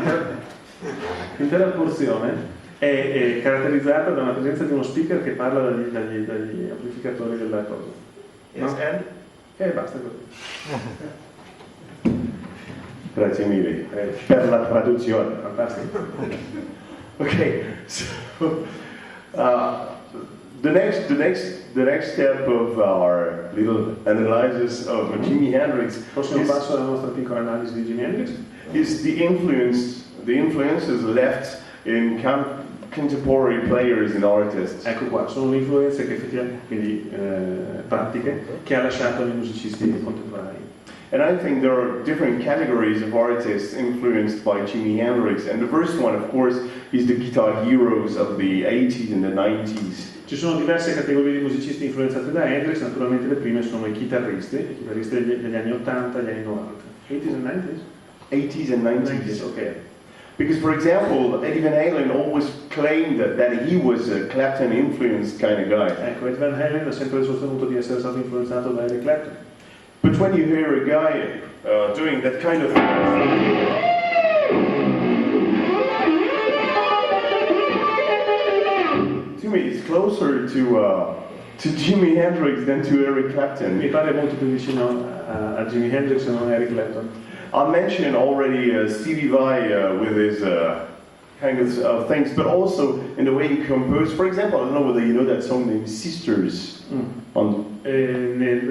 l'intera porzione è caratterizzata da una presenza di uno speaker che parla dagli amplificatori della cosa. Yes, no? And? Basta così. Grazie mille per la traduzione. Fantastico. Okay, so the next step of our little analysis of Jimi Hendrix Prossimo passo della nostra piccola analisi di Jimi Hendrix is the influences left in contemporary players and artists. Ecco qua, sono le influenze che effettivamente, quindi pratiche, che ha lasciato nei musicisti contemporanei. And I think there are different categories of artists influenced by Jimi Hendrix. And the first one, of course, is the guitar heroes of the 80s and the 90s. Ci sono diverse categorie di musicisti influenzati da Hendrix, naturalmente le prime sono i chitarristi degli anni 80 e degli anni 90. 80s and 90s? 80s and 90s. Okay. Because, for example, Eddie Van Halen always claimed that he was a Clapton-influenced kind of guy. Ecco, Eddie Van Halen ha sempre sostenuto di essere stato influenzato da Eric Clapton. But when you hear a guy doing that kind of to me, it's closer to to Jimi Hendrix than to Eric Clapton. Mi pare molto più vicino a Jimi Hendrix e non a Eric Clapton. I mentioned already Stevie Vai with his kind of things, but also in the way he composed. For example, I don't know whether you know that song named Sisters.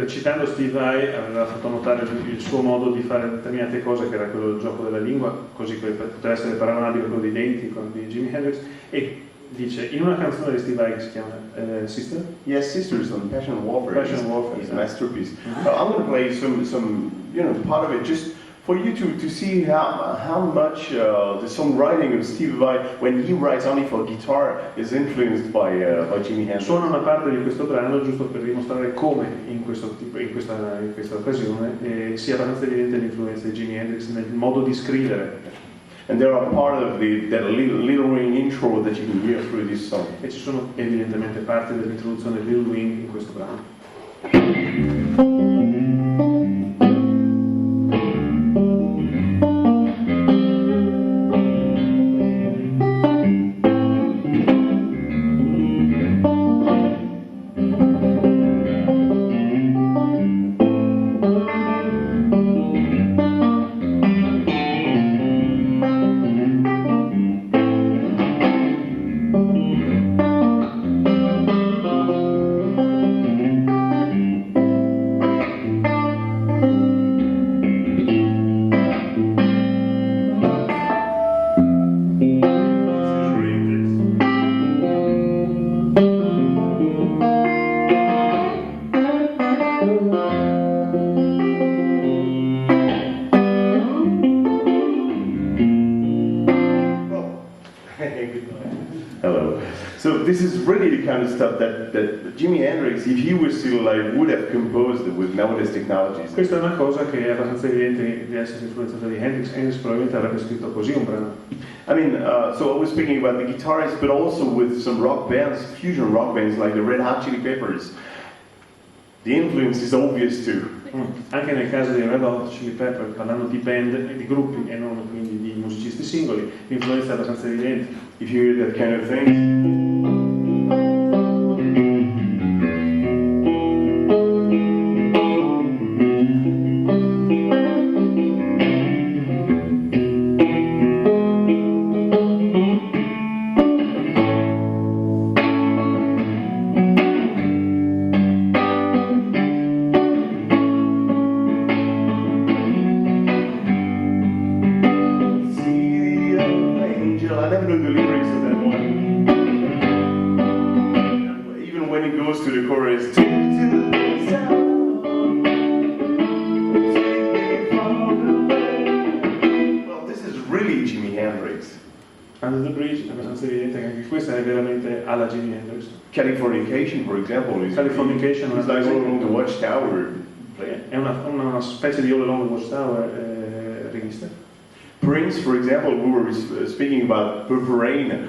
Citando Steve Vai aveva fatto notare il suo modo di fare determinate cose, che era quello del gioco della lingua, così che poteva essere paragonabile a quello dei denti con di Jimi Hendrix, e dice in una canzone di Steve Vai che si chiama Sister? Yes, Sisters on Passion Warfare. Passion Warfare, his masterpiece. I'm going to play some part of it just for you to see how much the songwriting of Steve Vai, when he writes only for guitar, is influenced by Jimi Hendrix. Suona una parte di questo brano giusto per dimostrare come in questa occasione sia abbastanza evidente l'influenza di Jimi Hendrix nel modo di scrivere. And there are part of that little ring intro that you can hear through this song. E ci sono evidentemente parti dell'introduzione Little Wing in questo brano. Hello. So this is really the kind of stuff that Jimi Hendrix, if he was still alive, would have composed with nowadays technologies. Questa è una cosa che è abbastanza evidente di essere influenzata di Hendrix. Hendrix probabilmente avrebbe scritto così un brano. I mean, so I was speaking about the guitarists, but also with some rock bands, fusion rock bands like the Red Hot Chili Peppers. The influence is obvious too. Anche nel caso dei Red Hot Chili Peppers, parlando di band e di gruppi e non quindi di musicisti singoli, l'influenza è abbastanza evidente. If you hear that kind of thing. I never know the lyrics of that one. Even when it goes to the chorus. Well, this is really Jimi Hendrix. Under the Bridge è abbastanza evidente che anche questa è veramente alla Jimi Hendrix. Californication, for example, is Californication it's like all along the Watchtower. È una specie di All Along the Watchtower rivista. Prince, for example, we were speaking about Purple Rain,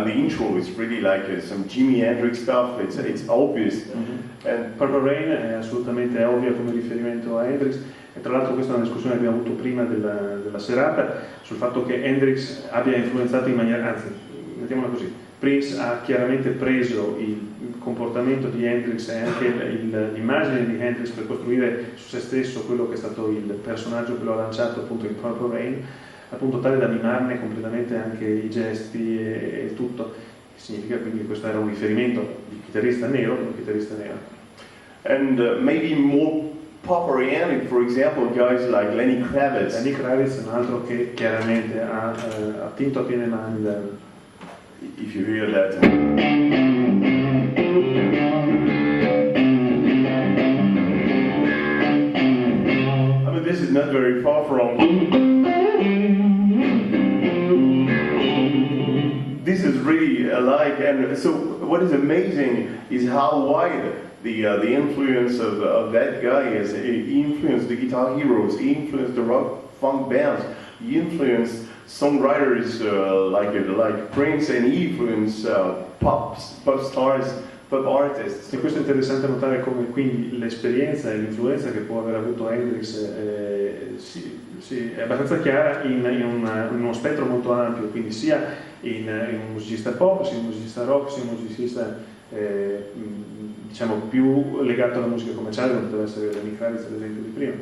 the intro is really like some Jimi Hendrix stuff, it's obvious. And Purple Rain è assolutamente ovvia come riferimento a Hendrix, e tra l'altro questa è una discussione che abbiamo avuto prima della serata, sul fatto che Hendrix abbia influenzato in maniera, anzi, mettiamola così, Prince ha chiaramente preso il comportamento di Hendrix e anche l'immagine di Hendrix per costruire su se stesso quello che è stato il personaggio che lo ha lanciato appunto in Purple Rain, appunto tale da mimarne completamente anche i gesti e tutto, che significa quindi che questo era un riferimento di chitarrista nero per un chitarrista nero. And maybe more pop-oriented, for example, guys like Lenny Kravitz. Lenny Kravitz è un altro che chiaramente ha attinto a piene mani if you hear that. I mean, this is not very far from. This is really alike, and so what is amazing is how wide the influence of that guy is. He influenced the guitar heroes, he influenced the rock funk bands, he influenced songwriters like Prince, and he influenced pop stars, pop artists. E questo è interessante notare come quindi l'esperienza e l'influenza che può aver avuto Hendrix è abbastanza chiara in uno spettro molto ampio, quindi sia in un musicista pop, sia un musicista rock, sia un musicista diciamo più legato alla musica commerciale, come poteva essere Lenny Kravitz ad esempio di prima.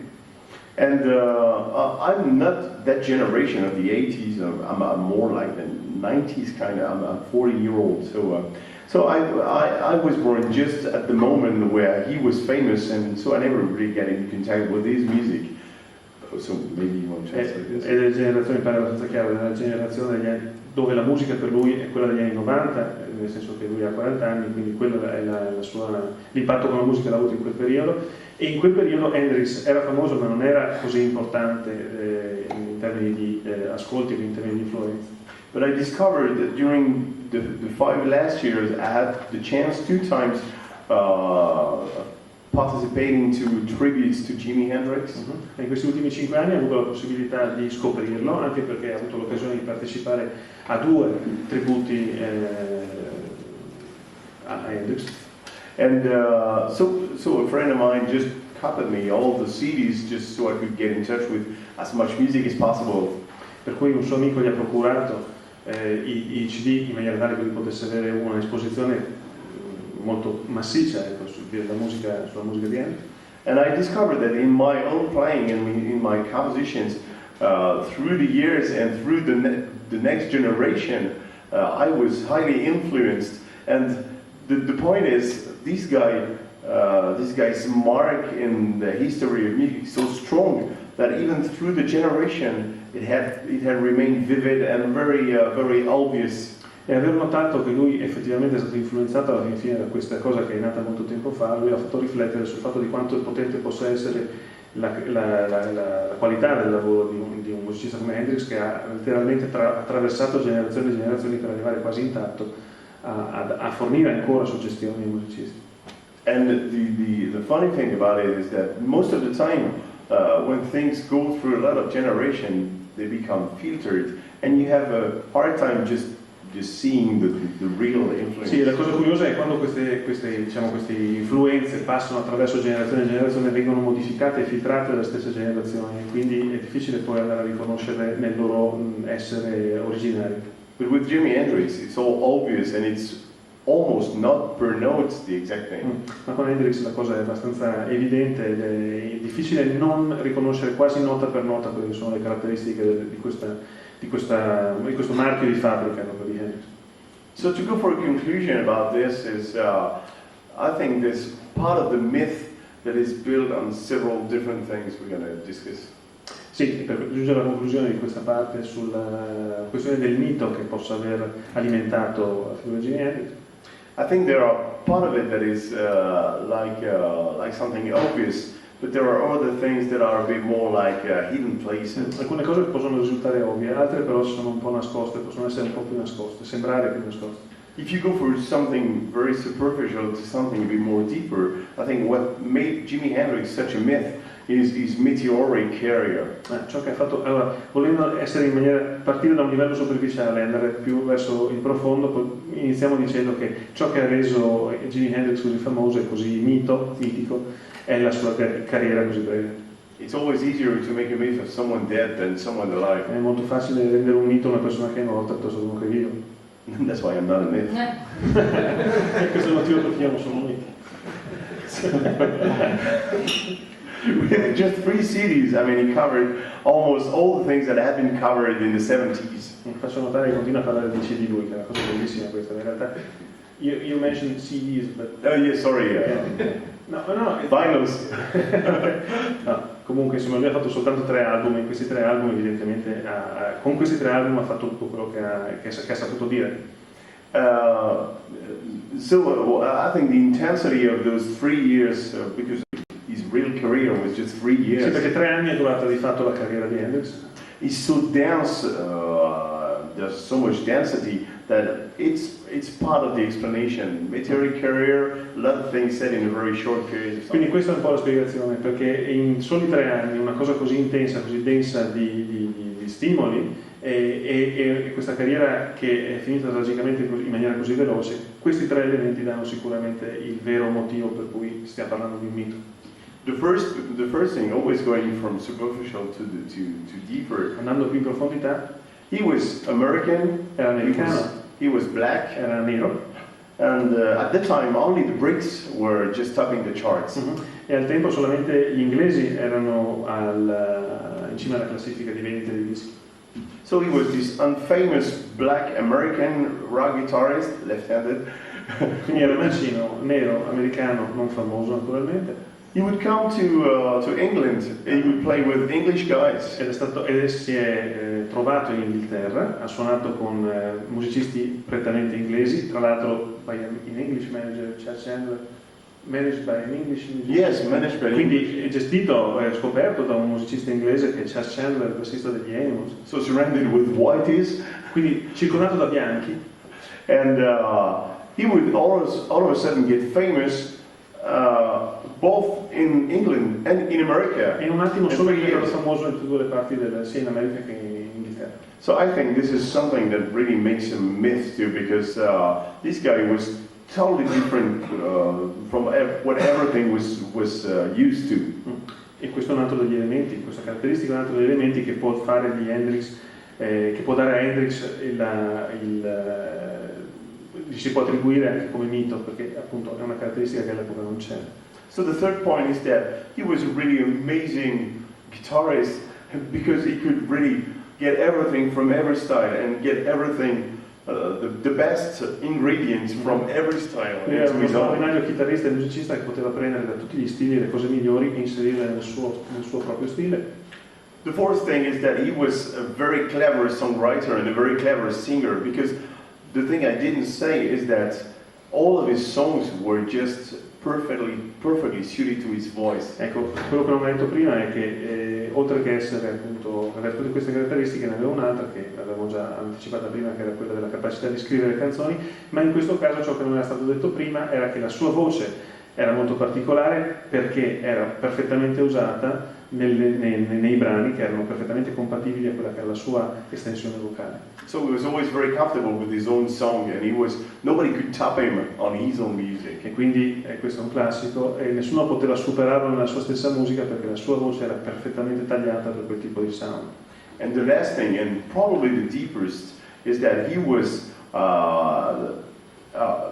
And I'm not that generation of the 80s. I'm more like the 90s kind of. I'm a 40-year-old, so I was born just at the moment where he was famous, and so I never really got into contact with his music. So maybe you want to translate this. È della generazione, parla abbastanza chiaro, della generazione degli anni, dove la musica per lui è quella degli anni 90, nel senso che lui ha 40 anni, quindi quello è l'impatto con la musica l'ha avuto in quel periodo, e in quel periodo Hendrix era famoso ma non era così importante in termini di ascolti e in termini di influenza. But I discovered that during the 5 last years I had the chance 2 times participating to tributes to Jimi Hendrix. E in questi ultimi 5 anni ho avuto la possibilità di scoprirlo, anche perché ho avuto l'occasione di partecipare a 2 tributi a Hendrix. And so a friend of mine just copied me all the CDs just so I could get in touch with as much music as possible. Per cui un suo amico gli ha procurato i CD in maniera tale che lui potesse avere un'esposizione molto massiccia sulla musica di Hendrix. And I discovered that in my own playing and in my compositions, through the years and through the next generation, I was highly influenced. And the point is, this guy's mark in the history of music is so strong that even through the generation, it had remained vivid and very obvious. E aver notato che lui effettivamente è stato influenzato alla fine da questa cosa che è nata molto tempo fa, lui ha fatto riflettere sul fatto di quanto potente possa essere la qualità del lavoro di un musicista come Hendrix, che ha letteralmente attraversato generazioni e generazioni per arrivare quasi intatto a fornire ancora suggestioni ai musicisti. And the funny thing about it is that most of the time when things go through a lot of generation, they become filtered and you have a hard time just seeing the real influence. Sì, la cosa curiosa è quando queste influenze passano attraverso generazione e generazione, vengono modificate e filtrate dalle stesse generazioni, quindi è difficile poi andare a riconoscerle nel loro essere originari. But with Jimi Hendrix, it's all obvious and it's almost not per note the exact thing. Ma con Hendrix la cosa è abbastanza evidente ed è difficile non riconoscere quasi nota per nota quelle che sono le caratteristiche di questo marchio di fabbrica di Hendrix. So to go for a conclusion about this is, I think this part of the myth that is built on several different things we're going to discuss. Sì, per giungere alla conclusione di questa parte sulla questione del mito che possa aver alimentato la figura di Jimi Hendrix. I think there are part of it that is like something obvious. But there are other things that are a bit more like hidden places. Alcune cose possono risultare ovvie, altre però sono un po' nascoste, possono essere un po' più nascoste, sembrare più nascoste. If you go for something very superficial to something a bit more deeper, I think what made Jimi Hendrix such a myth is his meteoric career. Ciò che ha fatto, allora, volendo partire da un livello superficiale e andare più verso il profondo, iniziamo dicendo che ciò che ha reso Jimi Hendrix così famoso e così mitico, è la sua carriera così breve. It's always easier to make a myth of someone dead than someone alive. È molto facile rendere un mito una persona che è morta piuttosto che uno che vive. That's why I'm not a myth. Questo è il motivo per cui io non sono un mito. With just 3 CDs, I mean, he covered almost all the things that had been covered in the 70s. Faccio notare che continua a parlare di CD lui, che è una cosa bellissima questa, in realtà. You mentioned CDs, but... Oh yeah, sorry. No. Vinyls. No, comunque insomma lui ha fatto soltanto 3 album, e in questi 3 album evidentemente con questi 3 album ha fatto tutto quello che ha saputo dire. So I think the intensity of those 3 years, because his real career was just 3 years. Sì, perché 3 anni è durata di fatto la carriera di Hendrix. It's so dense, there's so much density that it's part of the explanation. Meteoric career, a lot of things said in a very short period of time. Quindi questa è un po' la spiegazione, perché in soli 3 anni una cosa così intensa, così densa di stimoli e questa carriera che è finita tragicamente in maniera così veloce, questi 3 elementi danno sicuramente il vero motivo per cui stiamo parlando di un mito. The first thing, always going from superficial to deeper. Andando più in profondità, he was American. Era americano. He was black. Era nero. And at that time, only the Brits were just topping the charts. E al tempo solamente gli inglesi erano in cima alla classifica di vendite di dischi. So he was this unfamous black American rock guitarist, left-handed. Quindi era un mancino nero americano, non famoso naturalmente. He would come to England and he would play with English guys. Ed si è trovato in Inghilterra, ha suonato con musicisti prettamente inglesi, tra l'altro by an English manager, Chad Chandler, managed by an English musician. Yes, managed by Quindi è gestito, è scoperto da un musicista inglese che è Chad Chandler, il bassista degli Animals. So surrounded with whiteys. Quindi circondato da bianchi. And he would all of a sudden get famous both in England and in America. In un attimo solo diventato famoso in tutte e due le parti sia in America che in Inghilterra. So I think this is something that really makes him myth too, because this guy was totally different from what everything was used to. E questo è un altro degli elementi, questa caratteristica è un altro degli elementi che può fare di Hendrix, che può dare a Hendrix si può attribuire anche come mito, perché appunto è una caratteristica che all'epoca non c'era. So the third point is that he was a really amazing guitarist because he could really get everything from every style and get everything, the best ingredients from every style. Era uno straordinario chitarrista e musicista che poteva prendere da tutti gli stili le cose migliori e inserirle nel suo proprio stile. The fourth thing is that he was a very clever songwriter and a very clever singer, because the thing I didn't say is that all of his songs were just perfectly suited to his voice. Ecco, quello che non ho detto prima è che oltre che essere appunto avere tutte queste caratteristiche, ne aveva un'altra che avevamo già anticipata prima, che era quella della capacità di scrivere canzoni, ma in questo caso ciò che non era stato detto prima era che la sua voce era molto particolare perché era perfettamente usata nei brani che erano perfettamente compatibili a quella che era la sua estensione vocale. So he was always very comfortable with his own song, and nobody could top him on his own music. E quindi questo è un classico e nessuno poteva superarlo nella sua stessa musica perché la sua voce era perfettamente tagliata per quel tipo di sound. And the last thing, and probably the deepest, is that he was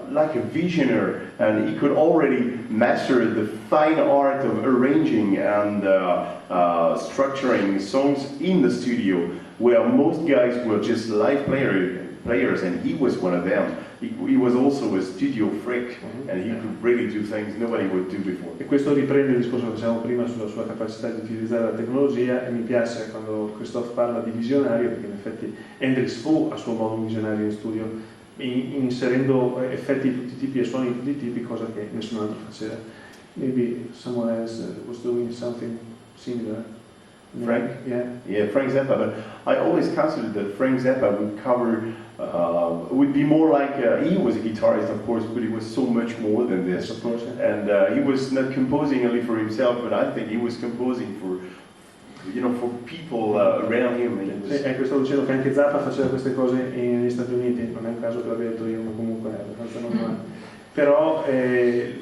like a visionary, and he could already master the fine art of arranging and structuring songs in the studio, where most guys were just live players, and he was one of them. He was also a studio freak, and he could really do things nobody would do before. E questo riprende il discorso che facevamo prima sulla sua capacità di utilizzare la tecnologia, e mi piace quando Christophe parla di visionario, perché in effetti Hendrix fu a suo modo un visionario in studio, inserendo effetti di tutti i tipi e suoni di tutti i tipi, cosa che nessun altro faceva. Maybe someone else was doing something similar. Frank? Yeah, Frank Zappa. But I always considered that Frank Zappa would be more like, he was a guitarist, of course, but he was so much more than this. Of course, yeah. And he was not composing only for himself, but I think he was composing for people around him. Stavo dicendo che anche Zappa faceva queste cose negli Stati Uniti, non è un caso che l'abbia detto io, ma comunque è abbastanza normale. Però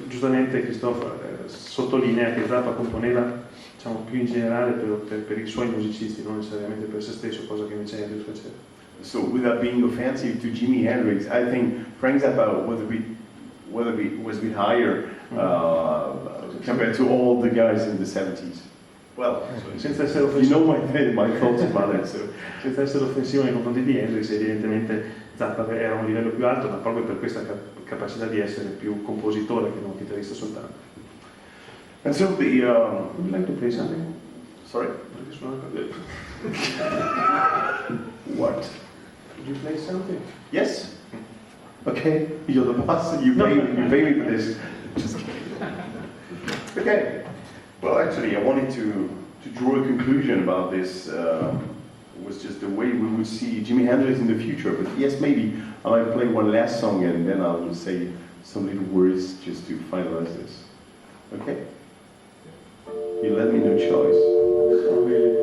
giustamente Christophe sottolinea che Zappa componeva, diciamo, più in generale per i suoi musicisti, non necessariamente per se stesso, cosa che invece Hendrix faceva. So without being offensive to Jimi Hendrix, I think Frank Zappa was a bit higher compared to all the guys in the 70s. Well, senza essere offensivo, my thoughts about it. So. Senza essere offensivo nei confronti di Hendrix, evidentemente Zappa era a un livello più alto, ma proprio per questa capacità di essere più compositore che non chitarrista soltanto. And so would you like to play something? Sorry? What? Would you play something? Yes. Okay. You're the boss. You pay me for this. Just kidding. Okay. Well, actually, I wanted to draw a conclusion about this. Was just the way we would see Jimi Hendrix in the future. But yes, maybe I might play one last song and then I will say some little words just to finalize this. Okay? You let me no choice. Oh, really?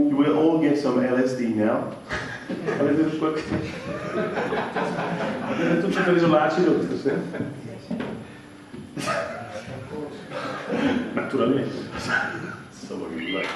You will all get some LSD now. Avete tutti preso l'acido stasera? Naturalmente. Some of you like.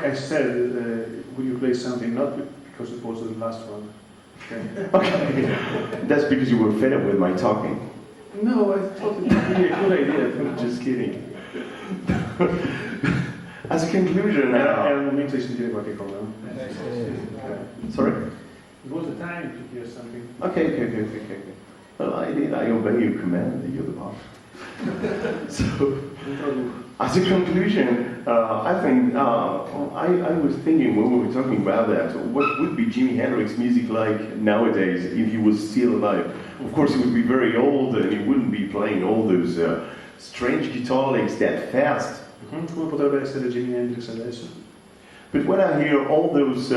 I said, will you play something? Not because it was the last one. Okay. That's because you were fed up with my talking. No, I thought it would be a good idea. Just kidding. As a conclusion, Era il momento di sentire qualche cosa, no? Sorry? It was the time to hear something. Okay. Well, I did. I obey your command. You're the boss. So, as a conclusion, I think I was thinking when we were talking about that, what would be Jimi Hendrix's music like nowadays if he was still alive? Of course, he would be very old and he wouldn't be playing all those strange guitar licks that fast. Come potrebbe essere Jimi Hendrix adesso? But when I hear all those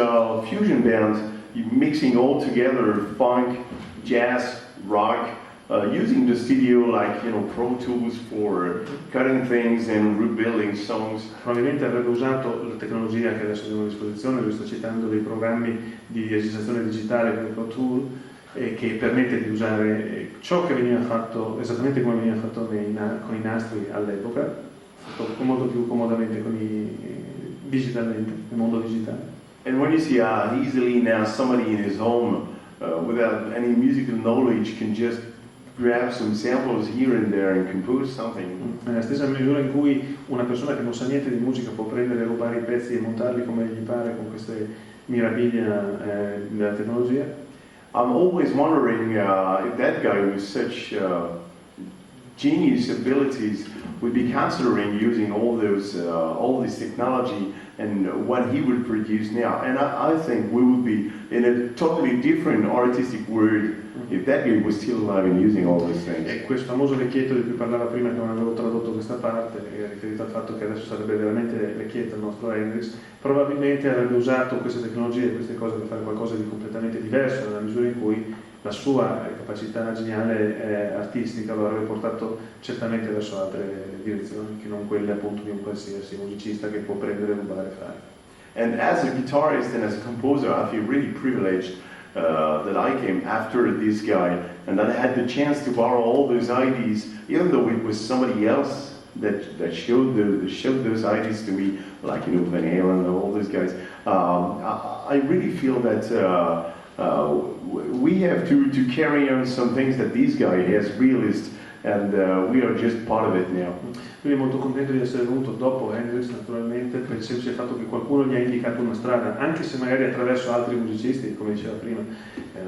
fusion bands mixing all together funk, jazz, rock, using the studio like Pro Tools for cutting things and rebuilding songs. Probabilmente avrebbe usato la tecnologia che adesso abbiamo a disposizione, lui sta citando dei programmi di registrazione digitale come Pro Tool che permette di usare ciò che veniva fatto esattamente come veniva fatto con i nastri all'epoca, fatto molto più comodamente digitalmente, nel mondo digitale. And when you see how easily now somebody in his home without any musical knowledge can just grab some samples here and there and compose something. Nella stessa misura in cui una persona che non sa niente di musica può prendere e rubare i pezzi e montarli come gli pare con queste meraviglie della tecnologia. I'm always wondering if that guy with such genius abilities would be considering using all this technology and what he would produce now. And I think we would be in a totally different artistic world if that guy was still alive and using all these things. E questo famoso vecchietto di cui parlava prima, che non avevo tradotto questa parte, è riferito al fatto che adesso sarebbe veramente vecchietto il nostro Hendrix, probabilmente avrebbe usato queste tecnologie e queste cose per fare qualcosa di completamente diverso, nella misura in cui la sua capacità geniale artistica lo avrebbe portato certamente verso altre direzioni che non quelle appunto di un qualsiasi musicista che può prendere, rubare e fare. And as a guitarist and as a composer, I feel really privileged that I came after this guy and that I had the chance to borrow all those ideas, even though it was somebody else that showed those ideas to me, like Van Halen and all those guys. I really feel that we have to carry on some things that this guy has realized, and we are just part of it now. Lui è molto contento di essere venuto dopo Hendrix, naturalmente, per il semplice fatto che qualcuno gli ha indicato una strada, anche se magari attraverso altri musicisti, come diceva prima,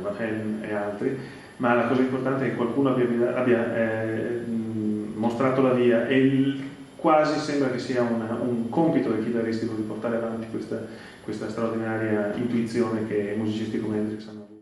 Van Halen e altri, ma la cosa importante è che qualcuno abbia mostrato la via e quasi sembra che sia un compito del chitarristico di portare avanti questa straordinaria intuizione che musicisti come Hendrix hanno.